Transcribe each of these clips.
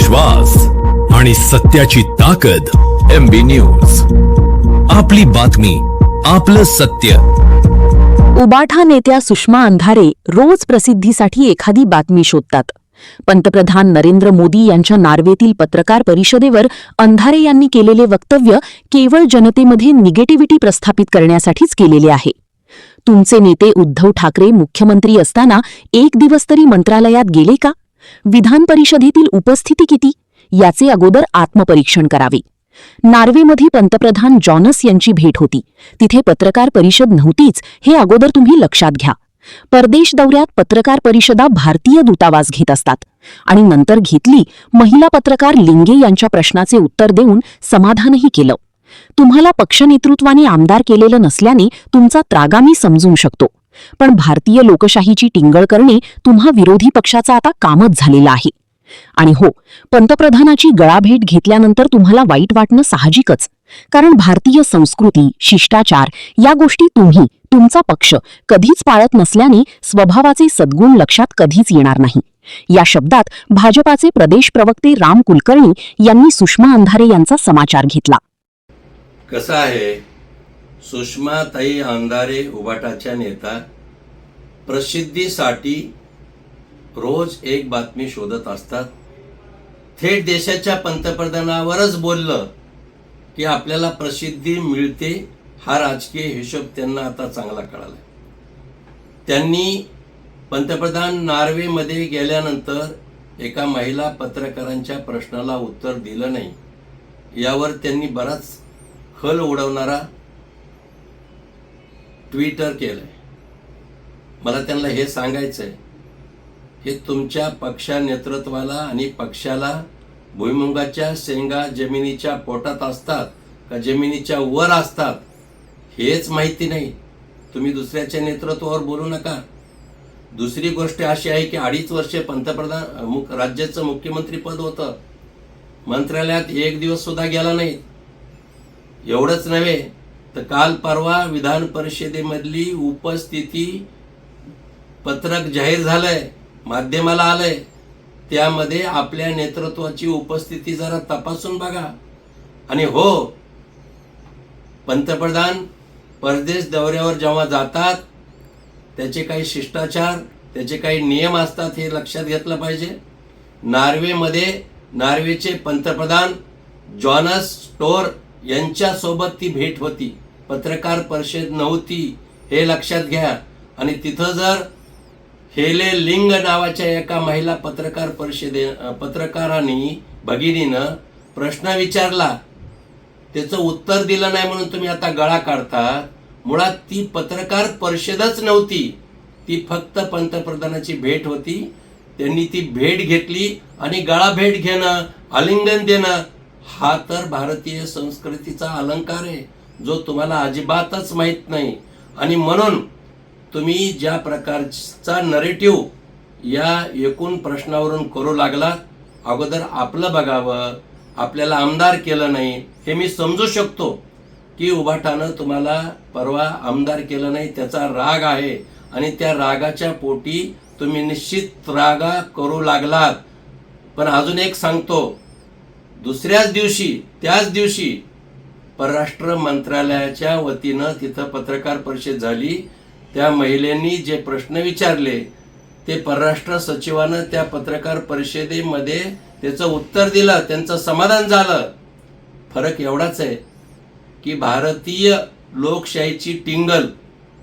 विश्वास आणि सत्याची ताकद. MB न्यूज, आपली बातमी, आपलं सत्य. उबाठा नेत्या सुषमा अंधारे रोज प्रसिद्धीसाठी एखादी बातमी शोधतात. पंतप्रधान नरेंद्र मोदी यांच्या नार्वेतील पत्रकार परिषदेवर अंधारे यांनी केलेले वक्तव्य केवळ जनतेमध्ये निगेटिव्हिटी प्रस्थापित करण्यासाठीच केलेले आहे. तुमचे नेते उद्धव ठाकरे मुख्यमंत्री असताना एक दिवस तरी मंत्रालयात गेले का? विधान परिषदेतील उपस्थिती किती? याचे अगोदर आत्मपरीक्षण करावे. नार्वेमध्ये पंतप्रधान जॉनस यांची भेट होती, तिथे पत्रकार परिषद नव्हतीच हे अगोदर तुम्ही लक्षात घ्या. परदेश दौऱ्यात पत्रकार परिषदा भारतीय दूतावास घेत असतात आणि नंतर घेतली महिला पत्रकार लिंगे यांच्या प्रश्नाचे उत्तर देऊन समाधानही केलं. तुम्हाला पक्षनेतृत्वाने आमदार केलेलं नसल्याने तुमचा त्रागा मी समजून शकतो, पण भारतीय लोकशाहीची टिंगळ करणे तुम्हा विरोधी पक्षाचा आता कामच झालेला आहे. आणि हो, पंतप्रधानाची गळाभेट घेतल्यानंतर तुम्हाला वाईट वाटणं साहजिकच, कारण भारतीय संस्कृती, शिष्टाचार या गोष्टी तुम्ही, तुमचा पक्ष कधीच पाळत नसल्याने स्वभावाचे सद्गुण लक्षात कधीच येणार नाही. या शब्दात भाजपाचे प्रदेश प्रवक्ते राम कुलकर्णी यांनी सुषमा अंधारे यांचा समाचार घेतला. कसं आहे, सुषमाताई अंधारे उबाटाच्या नेता प्रसिद्धीसाठी रोज एक बातमी शोधत असतात. थेट देशाच्या पंतप्रधानावरच बोललं की आपल्याला प्रसिद्धी मिळते, हा राजकीय हिशोब त्यांना आता चांगला कळाला. त्यांनी पंतप्रधान नॉर्वेमध्ये गेल्यानंतर एका महिला पत्रकारांच्या प्रश्नाला उत्तर दिलं नाही, यावर त्यांनी बराच खल उडवणारा ट्विटर केलंय. मला त्यांना हे सांगायचंय, हे तुमच्या पक्षा नेतृत्वाला आणि पक्षाला भुईमुगाच्या शेंगा जमिनीच्या पोटात असतात का जमिनीच्या वर असतात हेच माहिती नाही. तुम्ही दुसऱ्याच्या नेतृत्वावर बोलू नका. दुसरी गोष्ट अशी आहे की 2.5 वर्षे पंतप्रधान राज्याचं मुख्यमंत्री पद होतं, मंत्रालयात एक दिवस सुद्धा गेला नाही. एवढंच नव्हे तर काल परवा विधान परिषदेमधली उपस्थिती पत्रक जाहीर झालंय, माध्यमाला आलंय, त्यामध्ये आपल्या नेतृत्वाची उपस्थिती जरा तपासून बघा. आणि हो, पंतप्रधान परदेश दौऱ्यावर जेव्हा जातात त्याचे काही शिष्टाचार, त्याचे काही नियम असतात, हे लक्षात घेतलं पाहिजे. नॉर्वेमध्ये नॉर्वेचे पंतप्रधान जॉनस स्टोर यांच्यासोबत ती भेट होती, पत्रकार परिषद नव्हती, हे लक्षात घ्या. आणि तिथं जर हेले लिंग नावाच्या एका महिला पत्रकारांनी भगिनीनं प्रश्न विचारला, त्याचं उत्तर दिलं नाही म्हणून तुम्ही आता गळा काढता. मुळात ती पत्रकार परिषदच नव्हती, ती फक्त पंतप्रधानाची भेट होती. त्यांनी ती भेट घेतली आणि गळा भेट घेणं, आलिंगन देणं हा तर भारतीय संस्कृतीचा अलंकार आहे, जो तुम्हाला अजिबातच माहीत नाही. आणि म्हणून तुम्ही ज्या प्रकारचा नरेटिव्ह या एकूण प्रश्नावरून करू लागलात, अगोदर आपलं बघावं. आपल्याला आमदार केलं नाही हे मी समजू शकतो की उबाटानं तुम्हाला परवा आमदार केलं नाही, त्याचा राग आहे आणि त्या रागाच्या पोटी तुम्ही निश्चित रागा करू लागलात. पण अजून एक सांगतो, दुसऱ्याच दिवशी, त्याच दिवशी परराष्ट्र मंत्रालयाच्या वतीनं तिथं पत्रकार परिषद झाली. त्या महिलांनी जे प्रश्न विचारले ते परराष्ट्र सचिवानं त्या पत्रकार परिषदेमध्ये त्याचं उत्तर दिलं, त्यांचं समाधान झालं. फरक एवढाच आहे की भारतीय लोकशाहीची टिंगल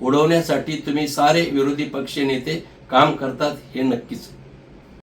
उडवण्यासाठी तुम्ही सारे विरोधी पक्ष नेते काम करतात, हे नक्कीच.